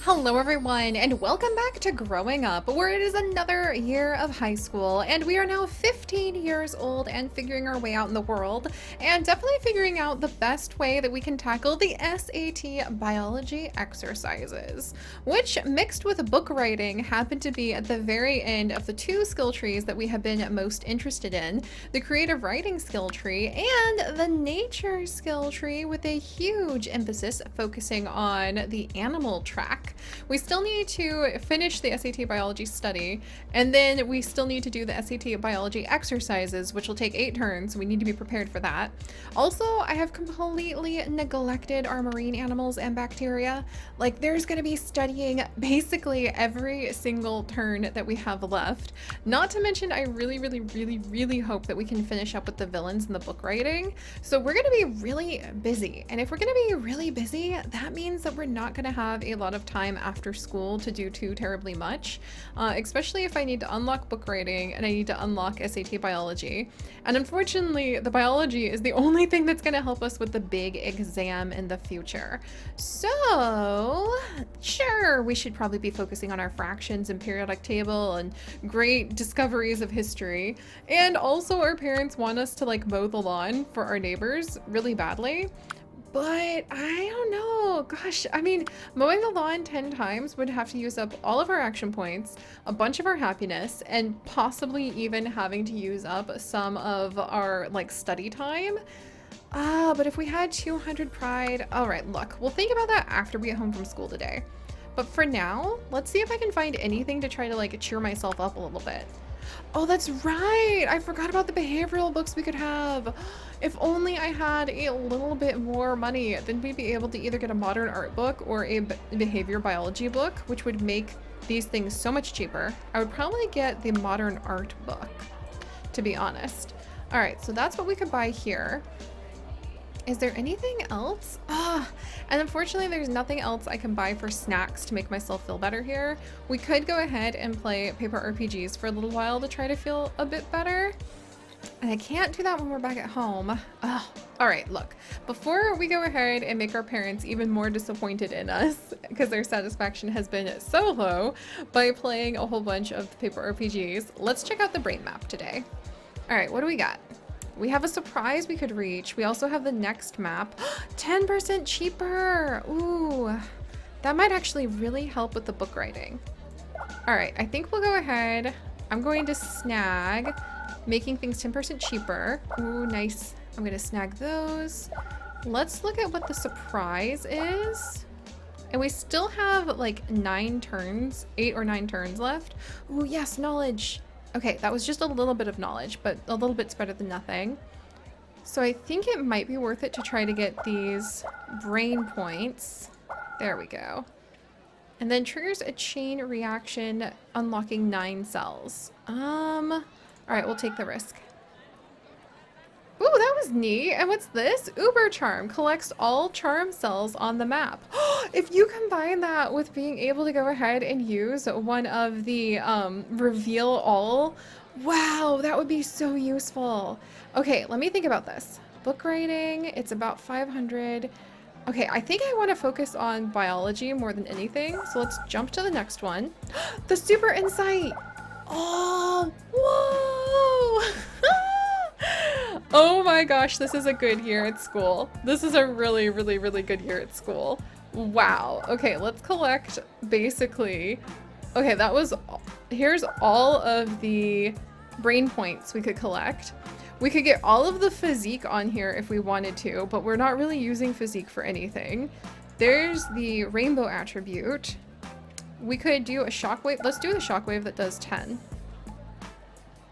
Hello everyone and welcome back to Growing Up, where it is another year of high school and we are now 15 years old and figuring our way out in the world and definitely figuring out the best way that we can tackle the SAT biology exercises, which mixed with book writing happened to be at the very end of the two skill trees that we have been most interested in, the creative writing skill tree and the nature skill tree, with a huge emphasis focusing on the animal track. We still need to finish the SAT biology study, and then we still need to do the SAT biology exercises, which will take 8 turns. We need to be prepared for that. Also, I have completely neglected our marine animals and bacteria. Like, there's going to be studying basically every single turn that we have left. Not to mention, I really hope that we can finish up with the villains in the book writing. So we're going to be really busy. And if we're going to be really busy, that means that we're not going to have a lot of time after school to do too terribly much, especially if I need to unlock book writing and I need to unlock SAT biology. And unfortunately, the biology is the only thing that's going to help us with the big exam in the future. So, sure, we should probably be focusing on our fractions and periodic table and great discoveries of history. And also, our parents want us to like mow the lawn for our neighbors really badly. But I don't know. Gosh, I mean, mowing the lawn 10 times would have to use up all of our action points, a bunch of our happiness, and possibly even having to use up some of our like study time. But if we had 200 pride, all right, look, we'll think about that after we get home from school today. But for now, let's see if I can find anything to try to like cheer myself up a little bit. Oh, that's right. I forgot about the behavioral books we could have. If only I had a little bit more money, then we'd be able to either get a modern art book or a behavior biology book, which would make these things so much cheaper. I would probably get the modern art book, to be honest. All right, so that's what we could buy here. Is there anything else? And unfortunately there's nothing else I can buy for snacks to make myself feel better here. We could go ahead and play paper RPGs for a little while to try to feel a bit better. And I can't do that when we're back at home. All right, look, before we go ahead and make our parents even more disappointed in us because their satisfaction has been so low by playing a whole bunch of the paper RPGs, let's check out the brain map today. All right, what do we got? We have a surprise we could reach. We also have the next map. 10% cheaper. Ooh, that might actually really help with the book writing. All right, I think we'll go ahead. I'm going to snag making things 10% cheaper. Ooh, nice. I'm gonna snag those. Let's look at what the surprise is. And we still have like 9 turns, 8 or 9 turns left. Ooh, yes, knowledge. Okay, that was just a little bit of knowledge, but a little bit's better than nothing. So I think it might be worth it to try to get these brain points. There we go. And then triggers a chain reaction, unlocking 9 cells. All right, we'll take the risk. Ooh, that was neat. And what's this? Uber Charm collects all charm cells on the map. If you combine that with being able to go ahead and use one of the reveal all, wow, that would be so useful. Okay, let me think about this. Book writing, it's about 500. Okay, I think I want to focus on biology more than anything. So let's jump to the next one. The super insight. Oh, whoa. Oh my gosh, this is a good year at school. This is a really good year at school. Wow. Okay, let's collect basically. Okay, that was, here's all of the brain points we could collect. We could get all of the physique on here if we wanted to, but we're not really using physique for anything. There's the rainbow attribute. We could do a shockwave. Let's do the shockwave that does 10.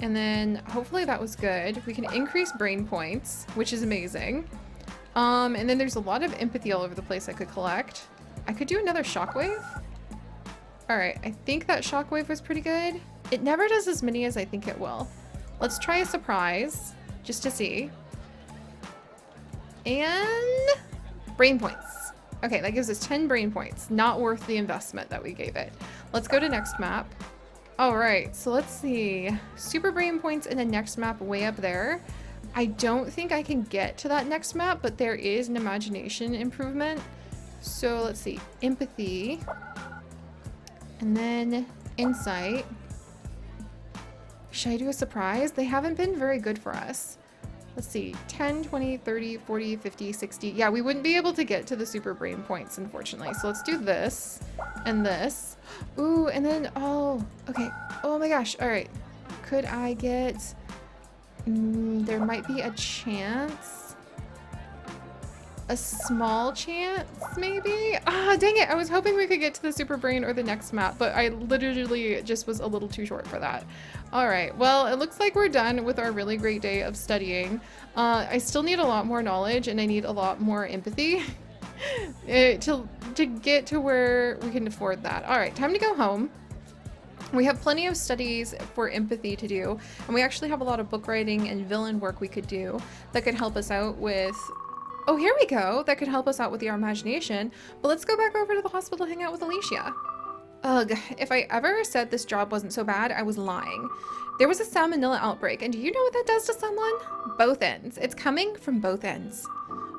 And then hopefully that was good. We can increase brain points, which is amazing. And then there's a lot of empathy all over the place I could collect. I could do another shockwave. All right, I think that shockwave was pretty good. It never does as many as I think it will. Let's try a surprise just to see. And brain points. Okay, that gives us 10 brain points. Not worth the investment that we gave it. Let's go to next map. All right, so let's see. Super brain points in the next map way up there. I don't think I can get to that next map, but there is an imagination improvement. So let's see, empathy. And then insight. Should I do a surprise? They haven't been very good for us. Let's see, 10, 20, 30, 40, 50, 60. Yeah, we wouldn't be able to get to the super brain points, unfortunately. So let's do this and this. Ooh, and then, oh, okay. Oh my gosh, all right. Could I get, there might be a chance. A small chance, maybe? Ah, dang it. I was hoping we could get to the super brain or the next map, but I literally just was a little too short for that. All right, well, it looks like we're done with our really great day of studying. I still need a lot more knowledge and I need a lot more empathy to get to where we can afford that. All right, time to go home. We have plenty of studies for empathy to do, and we actually have a lot of book writing and villain work we could do that could help us out with. Oh, here we go. That could help us out with our imagination. But let's go back over to the hospital, hang out with Alicia. Ugh, if I ever said this job wasn't so bad, I was lying. There was a salmonella outbreak, and do you know what that does to someone? Both ends. It's coming from both ends.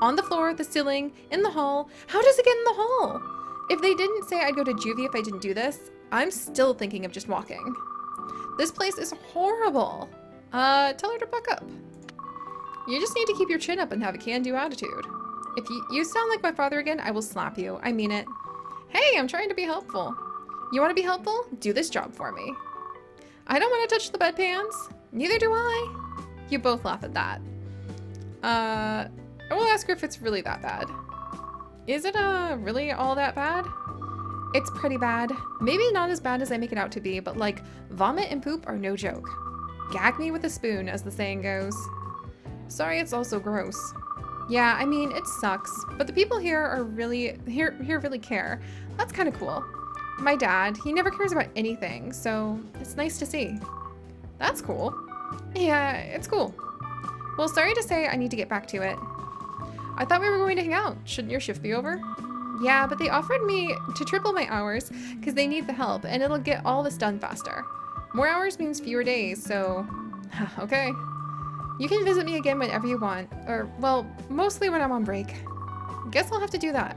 On the floor, the ceiling, in the hall. How does it get in the hall? If they didn't say I'd go to juvie if I didn't do this, I'm still thinking of just walking. This place is horrible. Tell her to buck up. You just need to keep your chin up and have a can-do attitude. If you sound like my father again, I will slap you. I mean it. Hey, I'm trying to be helpful. You want to be helpful? Do this job for me. I don't want to touch the bedpans. Neither do I. You both laugh at that. I will ask her if it's really that bad. Is it really all that bad? It's pretty bad. Maybe not as bad as I make it out to be, but like vomit and poop are no joke. Gag me with a spoon, as the saying goes. Sorry, it's also gross. Yeah, I mean, it sucks, but the people here are really, really care. That's kind of cool. My dad, he never cares about anything, so it's nice to see. That's cool. Yeah, it's cool. Well, sorry to say I need to get back to it. I thought we were going to hang out. Shouldn't your shift be over? Yeah, but they offered me to triple my hours because they need the help, and it'll get all this done faster. More hours means fewer days, so okay. You can visit me again whenever you want, or, well, mostly when I'm on break. Guess I'll have to do that.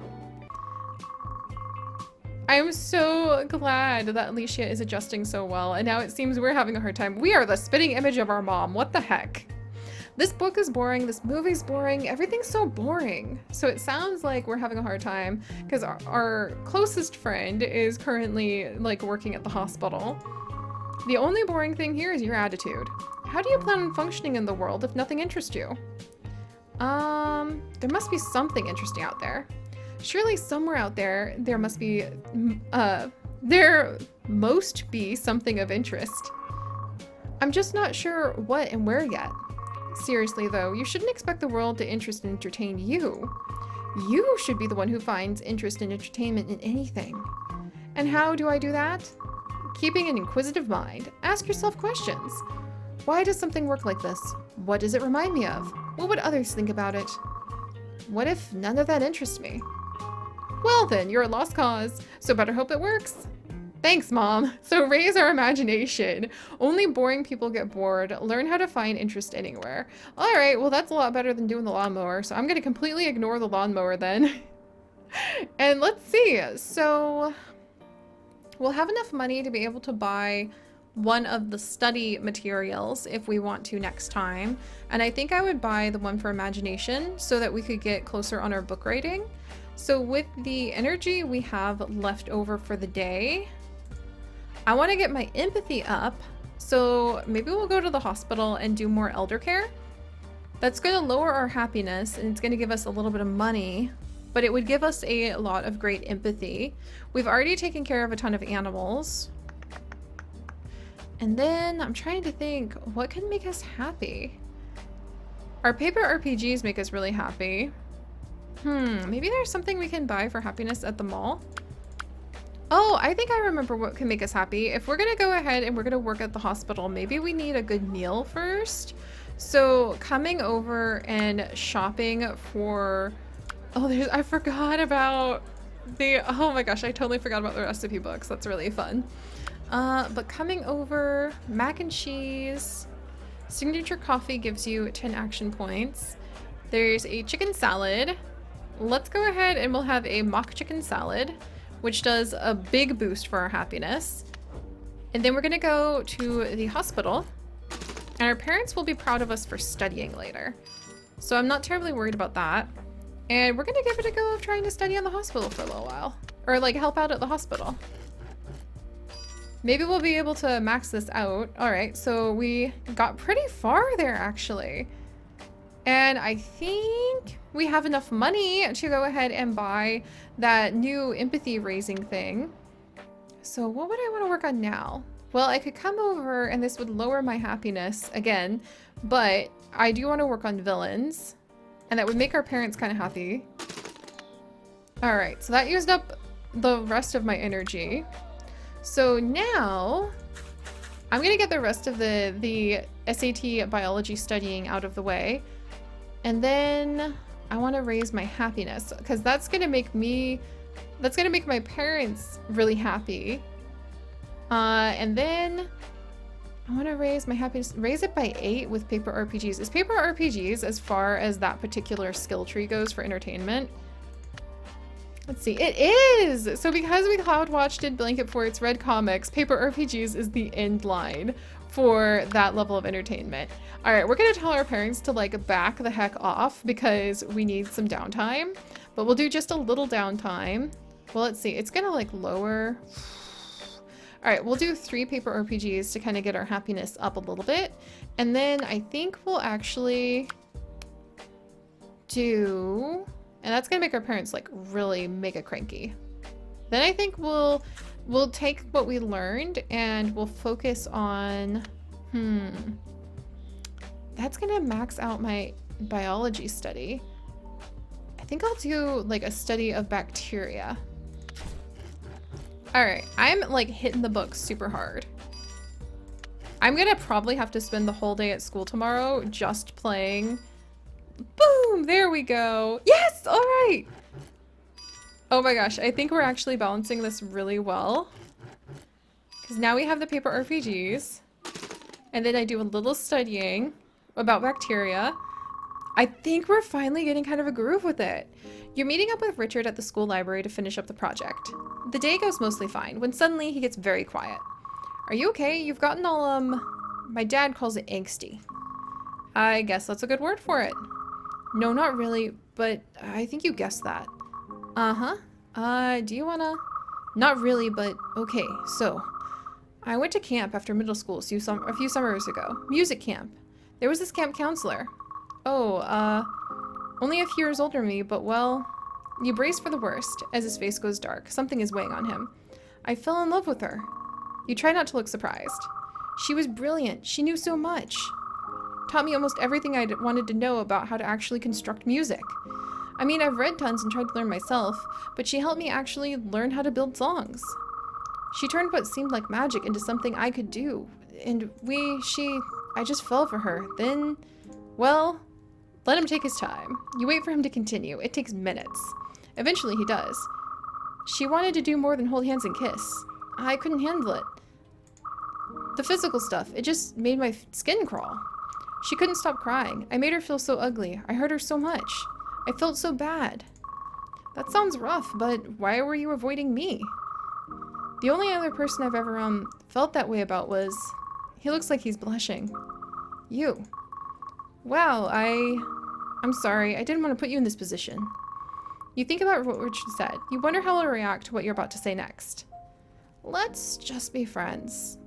I am so glad that Alicia is adjusting so well, and now it seems we're having a hard time. We are the spitting image of our mom. What the heck? This book is boring, this movie's boring, everything's so boring. So it sounds like we're having a hard time because our closest friend is currently like working at the hospital. The only boring thing here is your attitude. How do you plan on functioning in the world if nothing interests you? There must be something interesting out there. Surely somewhere out there, there must be something of interest. I'm just not sure what and where yet. Seriously though, you shouldn't expect the world to interest and entertain you. You should be the one who finds interest and entertainment in anything. And how do I do that? Keeping an inquisitive mind. Ask yourself questions. Why does something work like this? What does it remind me of? What would others think about it? What if none of that interests me? Well then, you're a lost cause, so better hope it works. Thanks, Mom. So raise our imagination. Only boring people get bored. Learn how to find interest anywhere. All right, well that's a lot better than doing the lawnmower, so I'm gonna completely ignore the lawnmower then. And let's see, so we'll have enough money to be able to buy one of the study materials if we want to next time. And I think I would buy the one for imagination so that we could get closer on our book writing. So with the energy we have left over for the day, I want to get my empathy up. So maybe we'll go to the hospital and do more elder care. That's going to lower our happiness and it's going to give us a little bit of money, but it would give us a lot of great empathy. We've already taken care of a ton of animals. And then I'm trying to think, what can make us happy? Our paper RPGs make us really happy. Maybe there's something we can buy for happiness at the mall. Oh, I think I remember what can make us happy. If we're gonna go ahead and we're gonna work at the hospital, maybe we need a good meal first. So coming over and shopping for, I forgot about oh my gosh, I totally forgot about the recipe books. That's really fun. But coming over, mac and cheese, signature coffee gives you 10 action points. There's a chicken salad. Let's go ahead and we'll have a mock chicken salad. which does a big boost for our happiness. And then we're gonna go to the hospital, and our parents will be proud of us for studying later. So I'm not terribly worried about that. And we're gonna give it a go of trying to study in the hospital for a little while. Or like help out at the hospital. Maybe we'll be able to max this out. All right, so we got pretty far there actually. And I think we have enough money to go ahead and buy that new empathy raising thing. So what would I want to work on now? Well, I could come over and this would lower my happiness again, but I do want to work on villains and that would make our parents kind of happy. All right, so that used up the rest of my energy. So now I'm gonna get the rest of the SAT biology studying out of the way. And then I want to raise my happiness because that's gonna make my parents really happy. And then I want to raise my happiness, raise it by 8 with paper RPGs. Is paper RPGs as far as that particular skill tree goes for entertainment? Let's see, it is! So because we cloud watched and blanket forts read comics, paper RPGs is the end line for that level of entertainment. All right, we're gonna tell our parents to like back the heck off because we need some downtime, but we'll do just a little downtime. Well, let's see, it's gonna like lower. All right, we'll do 3 paper RPGs to kind of get our happiness up a little bit. And then I think we'll actually do, and that's gonna make our parents like really mega cranky. Then I think we'll take what we learned and we'll focus on, that's gonna max out my biology study. I think I'll do like a study of bacteria. All right, I'm like hitting the books super hard. I'm gonna probably have to spend the whole day at school tomorrow just playing. Boom, there we go. Yes, all right. Oh my gosh, I think we're actually balancing this really well. Because now we have the paper RPGs. And then I do a little studying about bacteria. I think we're finally getting kind of a groove with it. You're meeting up with Richard at the school library to finish up the project. The day goes mostly fine, when suddenly he gets very quiet. Are you okay? You've gotten all, my dad calls it angsty. I guess that's a good word for it. No, not really, but I think you guessed that. Do you wanna? Not really, but okay, so. I went to camp after middle school a few summers ago. Music camp. There was this camp counselor. Oh, only a few years older than me, but well, you brace for the worst as his face goes dark. Something is weighing on him. I fell in love with her. You try not to look surprised. She was brilliant. She knew so much. Taught me almost everything I wanted to know about how to actually construct music. I mean, I've read tons and tried to learn myself, but she helped me actually learn how to build songs. She turned what seemed like magic into something I could do. And I just fell for her. Then, well, let him take his time. You wait for him to continue. It takes minutes. Eventually he does. She wanted to do more than hold hands and kiss. I couldn't handle it. The physical stuff, it just made my skin crawl. She couldn't stop crying. I made her feel so ugly. I hurt her so much. I felt so bad. That sounds rough, but why were you avoiding me? The only other person I've ever felt that way about was, he looks like he's blushing. You. Wow, I'm sorry. I didn't want to put you in this position. You think about what Richard said. You wonder how he'll react to what you're about to say next. Let's just be friends.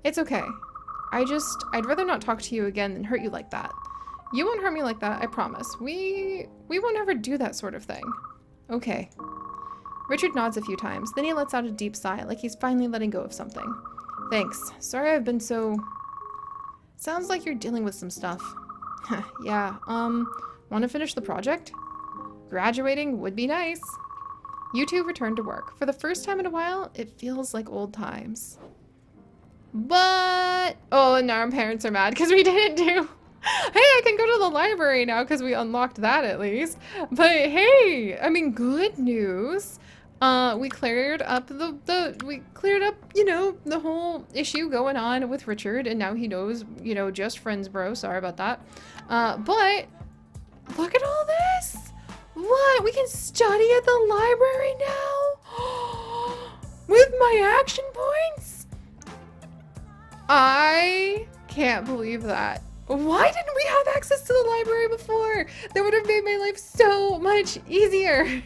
It's okay. I'd rather not talk to you again than hurt you like that. You won't hurt me like that, I promise. We won't ever do that sort of thing. Okay. Richard nods a few times, then he lets out a deep sigh, like he's finally letting go of something. Thanks. Sorry I've been so... Sounds like you're dealing with some stuff. Yeah, want to finish the project? Graduating would be nice. You two return to work. For the first time in a while, it feels like old times. But... Oh, and now our parents are mad because we didn't do... Hey, I can go to the library now because we unlocked that at least. But hey, I mean, good news. We cleared up you know, the whole issue going on with Richard, and now he knows, you know, just friends, bro. Sorry about that. But look at all this. What? We can study at the library now? with my action points? I can't believe that. Why didn't we have access to the library before? That would have made my life so much easier.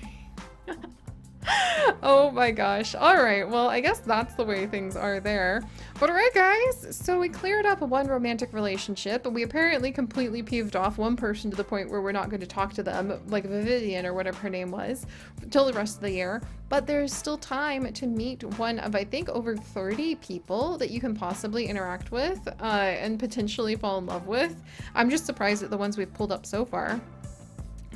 Oh my gosh. All right, well, I guess that's the way things are there. But all right, guys, so we cleared up one romantic relationship, and we apparently completely peeved off one person to the point where we're not going to talk to them, like Vivian or whatever her name was, till the rest of the year. But there's still time to meet one of, I think, over 30 people that you can possibly interact with and potentially fall in love with. I'm just surprised at the ones we've pulled up so far.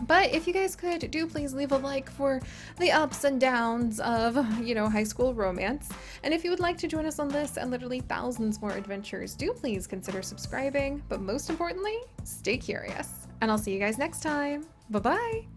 But if you guys could, do please leave a like for the ups and downs of, high school romance. And if you would like to join us on this and literally thousands more adventures, do please consider subscribing. But most importantly, stay curious. And I'll see you guys next time. Bye-bye.